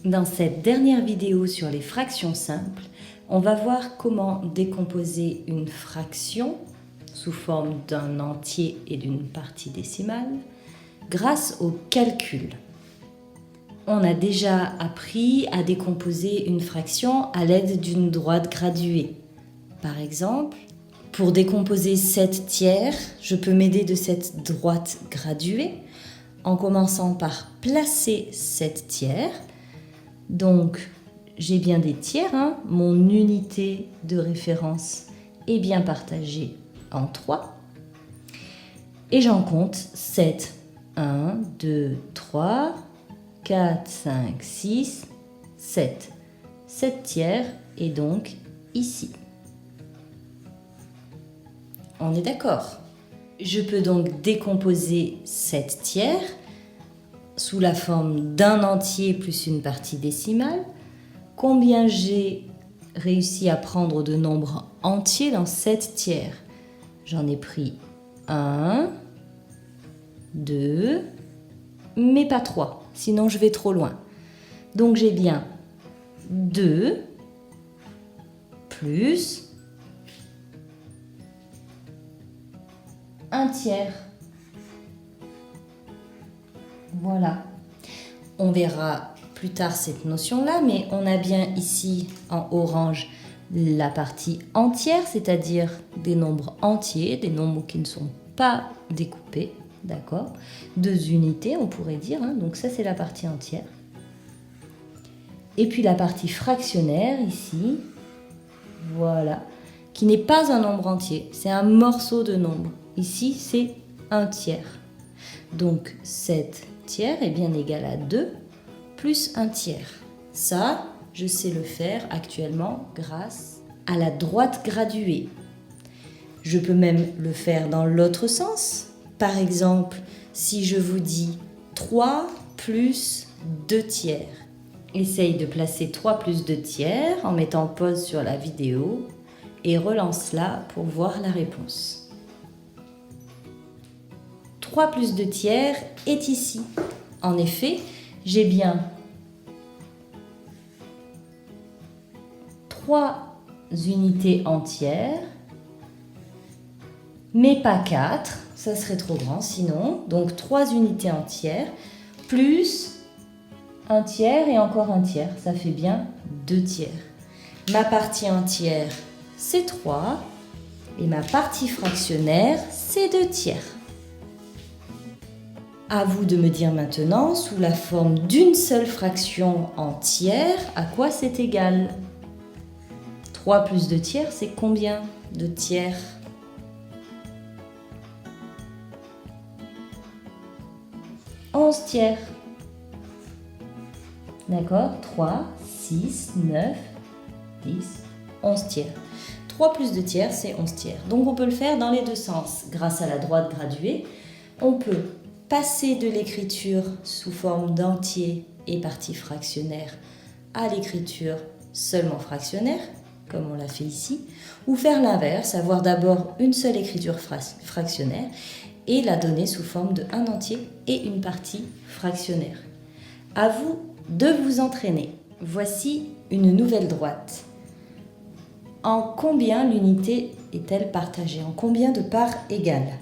Dans cette dernière vidéo sur les fractions simples, on va voir comment décomposer une fraction sous forme d'un entier et d'une partie décimale grâce au calcul. On a déjà appris à décomposer une fraction à l'aide d'une droite graduée. Par exemple, pour décomposer 7 tiers, je peux m'aider de cette droite graduée en commençant par placer 7 tiers. Donc, j'ai bien des tiers, mon unité de référence est bien partagée en 3. Et j'en compte 7. 1, 2, 3, 4, 5, 6, 7. 7 tiers est donc ici. On est d'accord? Je peux donc décomposer 7 tiers sous la forme d'un entier plus une partie décimale. Combien j'ai réussi à prendre de nombres entiers dans 7 tiers? J'en ai pris 1, 2, mais pas 3, sinon je vais trop loin. Donc j'ai bien 2 plus 1 tiers. Voilà. On verra plus tard cette notion-là, mais on a bien ici en orange la partie entière, c'est-à-dire des nombres entiers, des nombres qui ne sont pas découpés, d'accord? 2 unités, on pourrait dire, donc ça c'est la partie entière. Et puis la partie fractionnaire ici, voilà, qui n'est pas un nombre entier, c'est un morceau de nombre. Ici c'est 1 tiers. Donc 7 tiers est bien égal à 2 plus 1 tiers. Ça, je sais le faire actuellement grâce à la droite graduée. Je peux même le faire dans l'autre sens. Par exemple, si je vous dis 3 plus 2 tiers. Essaye de placer 3 plus 2 tiers en mettant pause sur la vidéo et relance-la pour voir la réponse. 3 plus 2 tiers est ici. En effet, j'ai bien 3 unités entières, mais pas 4, ça serait trop grand sinon. Donc 3 unités entières, plus 1 tiers et encore 1 tiers, ça fait bien 2 tiers. Ma partie entière, c'est 3, et ma partie fractionnaire, c'est 2 tiers. À vous de me dire maintenant, sous la forme d'une seule fraction entière, à quoi c'est égal? 3 plus 2 tiers, c'est combien de tiers? « 11 tiers. D'accord? 3, 6, 9, 10, 11 tiers. 3 plus 2 tiers, c'est 11 tiers. Donc on peut le faire dans les deux sens. Grâce à la droite graduée, on peut passer de l'écriture sous forme d'entier et partie fractionnaire à l'écriture seulement fractionnaire, comme on l'a fait ici, ou faire l'inverse, avoir d'abord une seule écriture fractionnaire et la donner sous forme de un entier et une partie fractionnaire. À vous de vous entraîner. Voici une nouvelle droite. En combien l'unité est-elle partagée? En combien de parts égales?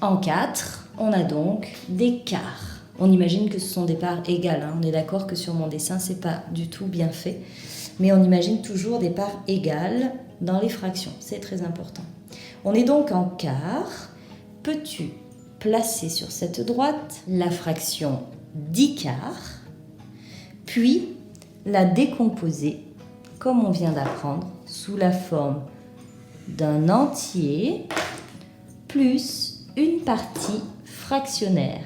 En 4, on a donc des quarts. On imagine que ce sont des parts égales. On est d'accord que sur mon dessin, ce n'est pas du tout bien fait. Mais on imagine toujours des parts égales dans les fractions. C'est très important. On est donc en quart. Peux-tu placer sur cette droite la fraction 10 quarts, puis la décomposer, comme on vient d'apprendre, sous la forme d'un entier plus une partie fractionnaire.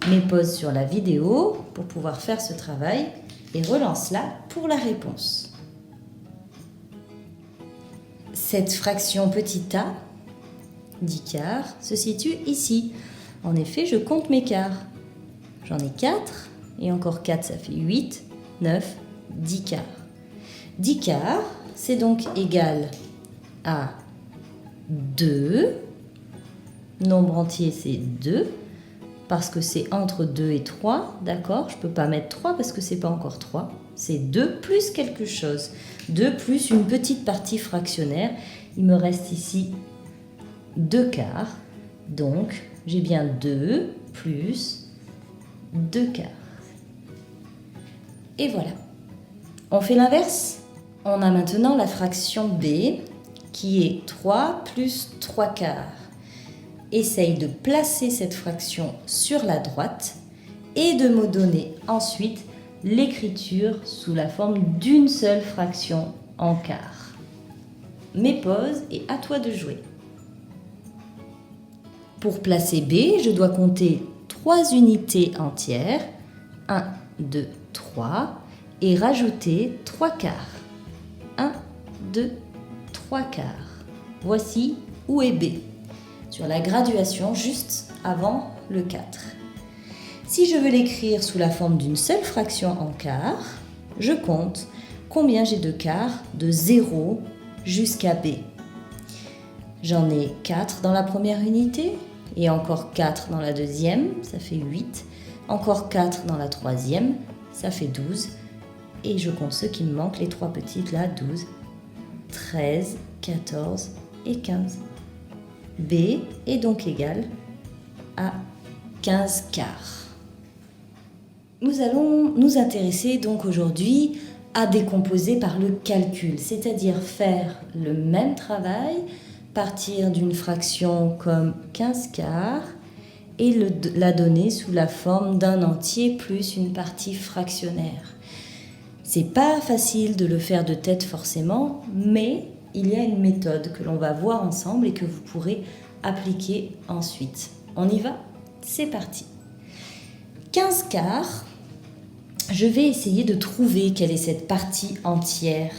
Mets pause sur la vidéo pour pouvoir faire ce travail et relance-la pour la réponse. Cette fraction petit a, 10 quarts, se situe ici. En effet, je compte mes quarts. J'en ai 4 et encore 4, ça fait 8, 9, 10 quarts. 10 quarts, c'est donc égal à 2 Nombre entier, c'est 2, parce que c'est entre 2 et 3, d'accord? Je ne peux pas mettre 3 parce que c'est pas encore 3. C'est 2 plus quelque chose. 2 plus une petite partie fractionnaire. Il me reste ici 2 quarts. Donc, j'ai bien 2 plus 2 quarts. Et voilà. On fait l'inverse. On a maintenant la fraction B qui est 3 plus 3 quarts. Essaye de placer cette fraction sur la droite et de me donner ensuite l'écriture sous la forme d'une seule fraction en quart. Mets pause et à toi de jouer. Pour placer B, je dois compter 3 unités entières, 1, 2, 3, et rajouter 3 quarts. 1, 2, 3 quarts. Voici où est B, sur la graduation juste avant le 4. Si je veux l'écrire sous la forme d'une seule fraction en quart, je compte combien j'ai de quarts de 0 jusqu'à B. J'en ai 4 dans la première unité et encore 4 dans la deuxième, ça fait 8. Encore 4 dans la troisième, ça fait 12. Et je compte ceux qui me manquent, les 3 petites là, 12, 13, 14 et 15. B est donc égal à 15 quarts. Nous allons nous intéresser donc aujourd'hui à décomposer par le calcul, c'est-à-dire faire le même travail, partir d'une fraction comme 15 quarts et la donner sous la forme d'un entier plus une partie fractionnaire. C'est pas facile de le faire de tête forcément, mais il y a une méthode que l'on va voir ensemble et que vous pourrez appliquer ensuite. On y va? C'est parti. 15 quarts, je vais essayer de trouver quelle est cette partie entière.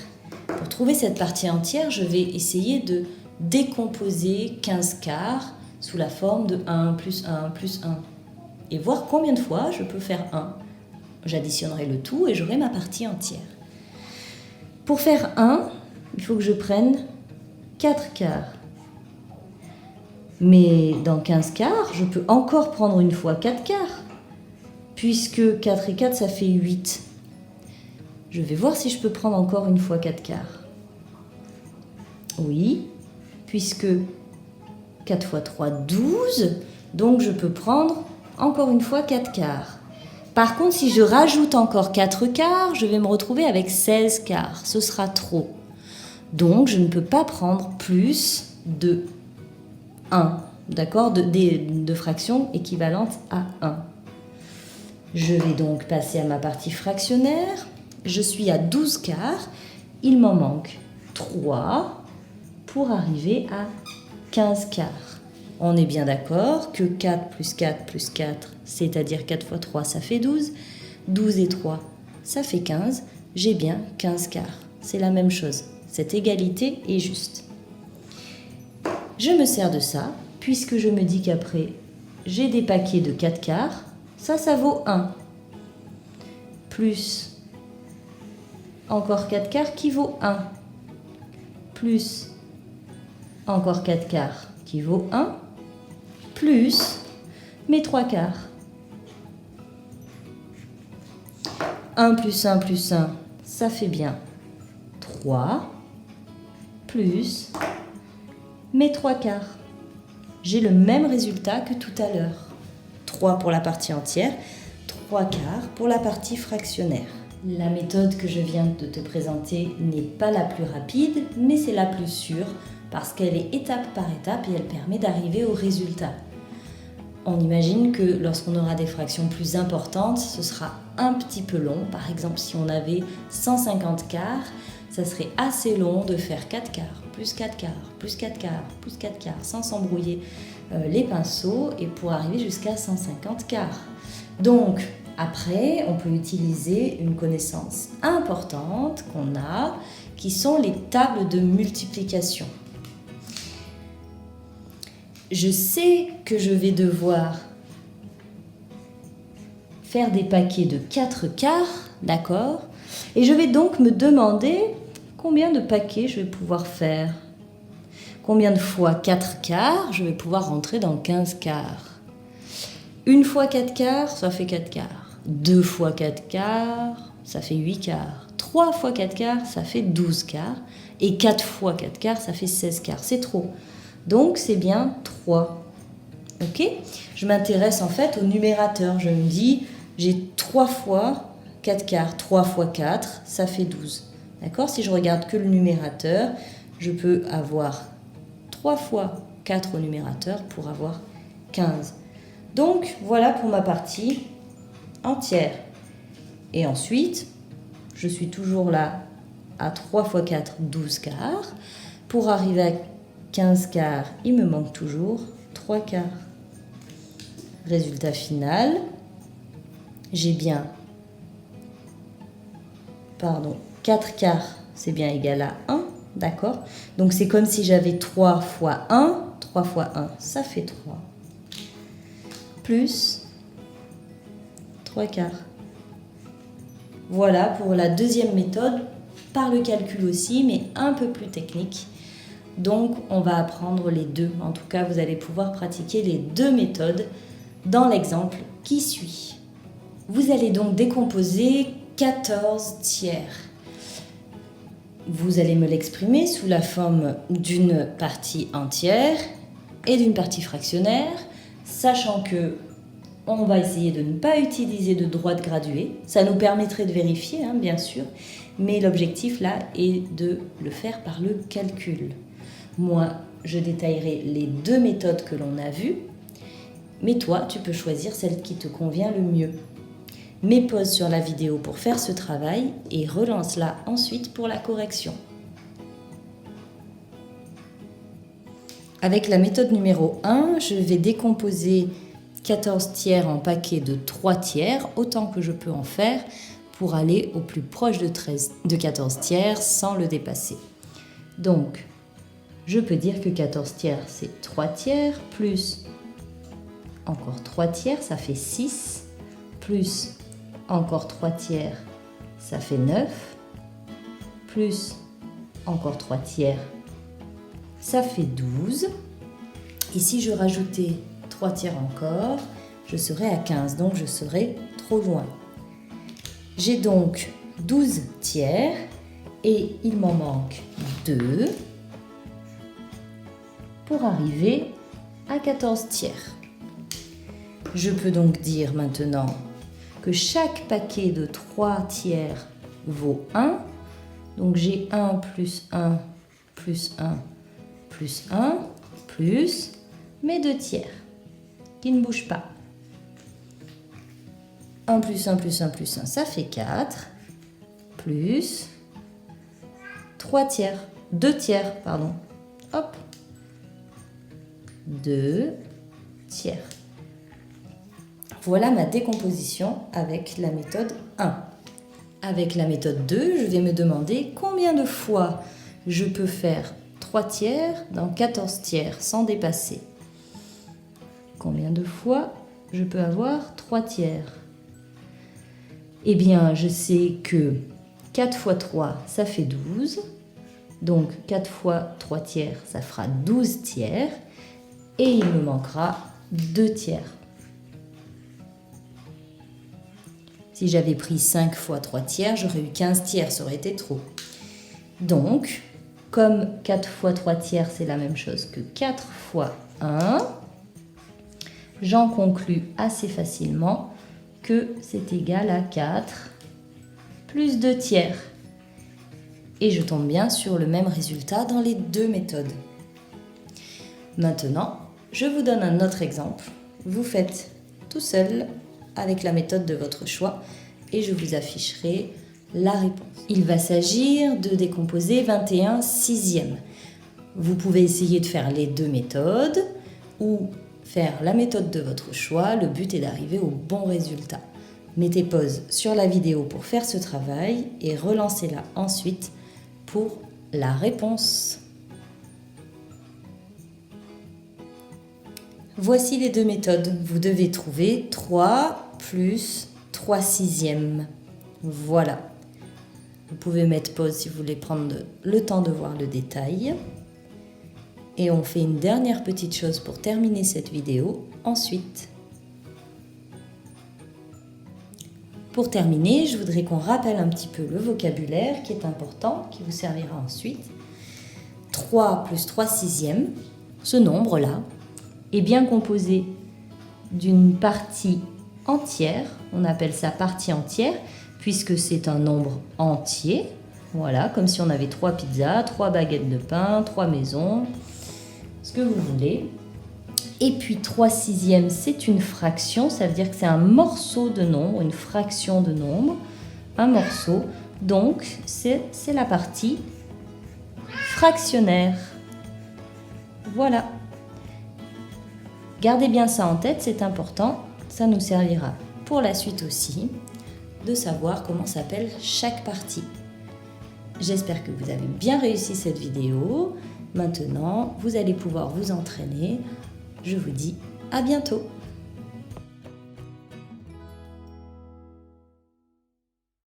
Pour trouver cette partie entière, je vais essayer de décomposer 15 quarts sous la forme de 1 plus 1 plus 1 et voir combien de fois je peux faire 1. J'additionnerai le tout et j'aurai ma partie entière. Pour faire 1, il faut que je prenne 4 quarts. Mais dans 15 quarts, je peux encore prendre une fois 4 quarts, puisque 4 et 4, ça fait 8. Je vais voir si je peux prendre encore une fois 4 quarts. Oui, puisque 4 fois 3, 12, donc je peux prendre encore une fois 4 quarts. Par contre, si je rajoute encore 4 quarts, je vais me retrouver avec 16 quarts. Ce sera trop. Donc, je ne peux pas prendre plus de 1, d'accord, de fractions équivalentes à 1. Je vais donc passer à ma partie fractionnaire. Je suis à 12 quarts. Il m'en manque 3 pour arriver à 15 quarts. On est bien d'accord que 4 plus 4 plus 4, c'est-à-dire 4 fois 3, ça fait 12. 12 et 3, ça fait 15. J'ai bien 15 quarts. C'est la même chose. Cette égalité est juste. Je me sers de ça, puisque je me dis qu'après, j'ai des paquets de 4 quarts. Ça vaut 1. Plus encore 4 quarts qui vaut 1. Plus encore 4 quarts qui vaut 1. Plus mes 3 quarts. 1 plus 1 plus 1, ça fait bien 3. Plus mes 3 quarts. J'ai le même résultat que tout à l'heure. 3 pour la partie entière, 3 quarts pour la partie fractionnaire. La méthode que je viens de te présenter n'est pas la plus rapide, mais c'est la plus sûre parce qu'elle est étape par étape et elle permet d'arriver au résultat. On imagine que lorsqu'on aura des fractions plus importantes, ce sera un petit peu long. Par exemple, si on avait 150 quarts, ça serait assez long de faire 4 quarts, plus 4 quarts, plus 4 quarts, plus 4 quarts, sans s'embrouiller les pinceaux et pour arriver jusqu'à 150 quarts. Donc, après, on peut utiliser une connaissance importante qu'on a, qui sont les tables de multiplication. Je sais que je vais devoir faire des paquets de 4 quarts, d'accord? Et je vais donc me demander combien de paquets je vais pouvoir faire. Combien de fois 4 quarts? Je vais pouvoir rentrer dans 15 quarts. 1 fois 4 quarts, ça fait 4 quarts. 2 fois 4 quarts, ça fait 8 quarts. 3 fois 4 quarts, ça fait 12 quarts. Et 4 fois 4 quarts, ça fait 16 quarts. C'est trop. Donc, c'est bien 3. Ok? Je m'intéresse en fait au numérateur. Je me dis, j'ai 3 fois 4 quarts. 3 fois 4, ça fait 12. D'accord? Si je regarde que le numérateur, je peux avoir 3 fois 4 au numérateur pour avoir 15. Donc, voilà pour ma partie entière. Et ensuite, je suis toujours là à 3 fois 4, 12 quarts. Pour arriver à 15 quarts, il me manque toujours 3 quarts. Résultat final, j'ai bien 4 quarts, c'est bien égal à 1, d'accord? Donc c'est comme si j'avais 3 fois 1, 3 fois 1, ça fait 3. Plus 3 quarts. Voilà pour la deuxième méthode, par le calcul aussi, mais un peu plus technique. Donc on va apprendre les deux. En tout cas, vous allez pouvoir pratiquer les deux méthodes dans l'exemple qui suit. Vous allez donc décomposer 14 tiers. Vous allez me l'exprimer sous la forme d'une partie entière et d'une partie fractionnaire, sachant que on va essayer de ne pas utiliser de droite graduée. Ça nous permettrait de vérifier, bien sûr, mais l'objectif là est de le faire par le calcul. Moi, je détaillerai les deux méthodes que l'on a vues, mais toi, tu peux choisir celle qui te convient le mieux. Mets pause sur la vidéo pour faire ce travail et relance-la ensuite pour la correction. Avec la méthode numéro 1, je vais décomposer 14 tiers en paquets de 3 tiers, autant que je peux en faire pour aller au plus proche de 14 tiers sans le dépasser. Donc, je peux dire que 14 tiers, c'est 3 tiers, plus encore 3 tiers, ça fait 6, plus encore 3 tiers, ça fait 9, plus encore 3 tiers, ça fait 12. Et si je rajoutais 3 tiers encore, je serais à 15, donc je serais trop loin. J'ai donc 12 tiers et il m'en manque 2 pour arriver à 14 tiers. Je peux donc dire maintenant que chaque paquet de 3 tiers vaut 1. Donc j'ai 1 plus 1 plus 1 plus 1 plus mes 2 tiers qui ne bougent pas. 1 plus 1 plus 1 plus 1, ça fait 4, plus 3 tiers, 2 tiers, pardon. Hop, 2 tiers. Voilà ma décomposition avec la méthode 1. Avec la méthode 2, je vais me demander combien de fois je peux faire 3 tiers dans 14 tiers sans dépasser. Combien de fois je peux avoir 3 tiers? Eh bien, je sais que 4 fois 3, ça fait 12. Donc 4 fois 3 tiers, ça fera 12 tiers. Et il me manquera 2 tiers. Si j'avais pris 5 fois 3 tiers, j'aurais eu 15 tiers, ça aurait été trop. Donc, comme 4 fois 3 tiers, c'est la même chose que 4 fois 1, j'en conclus assez facilement que c'est égal à 4 plus 2 tiers. Et je tombe bien sur le même résultat dans les deux méthodes. Maintenant, je vous donne un autre exemple. Vous faites tout seul avec la méthode de votre choix et je vous afficherai la réponse. Il va s'agir de décomposer 21 sixièmes. Vous pouvez essayer de faire les deux méthodes ou faire la méthode de votre choix. Le but est d'arriver au bon résultat. Mettez pause sur la vidéo pour faire ce travail et relancez-la ensuite pour la réponse. Voici les deux méthodes. Vous devez trouver 3 plus 3 sixièmes. Voilà. Vous pouvez mettre pause si vous voulez prendre le temps de voir le détail. Et on fait une dernière petite chose pour terminer cette vidéo ensuite. Pour terminer, je voudrais qu'on rappelle un petit peu le vocabulaire qui est important, qui vous servira ensuite. 3 plus 3/6, ce nombre-là, est bien composé d'une partie entière, on appelle ça partie entière, puisque c'est un nombre entier, voilà, comme si on avait 3 pizzas, 3 baguettes de pain, 3 maisons, ce que vous voulez. Et puis 3/6, c'est une fraction, ça veut dire que c'est un morceau de nombre, une fraction de nombre, un morceau, donc c'est la partie fractionnaire. Voilà. Gardez bien ça en tête, c'est important, ça nous servira pour la suite aussi de savoir comment s'appelle chaque partie. J'espère que vous avez bien réussi cette vidéo. Maintenant, vous allez pouvoir vous entraîner. Je vous dis à bientôt.